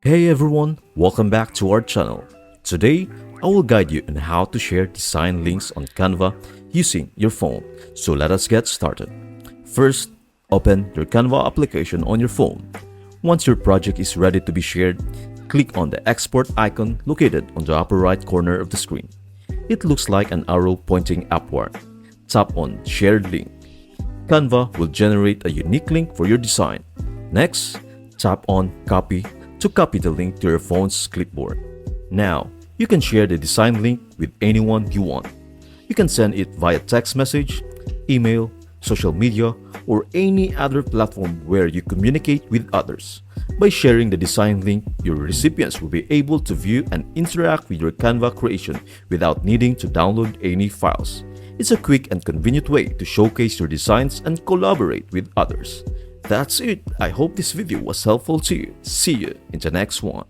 Hey everyone, welcome back to our channel. Today, I will guide you on how to share design links on Canva using your phone. So let us get started. First, open your Canva application on your phone. Once your project is ready to be shared, click on the export icon located on the upper right corner of the screen. It looks like an arrow pointing upward. Tap on Shared Link. Canva will generate a unique link for your design. Next, tap on Copy to copy the link to your phone's clipboard. Now, you can share the design link with anyone you want. You can send it via text message, email, social media, or any other platform where you communicate with others. By sharing the design link, your recipients will be able to view and interact with your Canva creation without needing to download any files. It's a quick and convenient way to showcase your designs and collaborate with others. That's it. I hope this video was helpful to you. See you in the next one.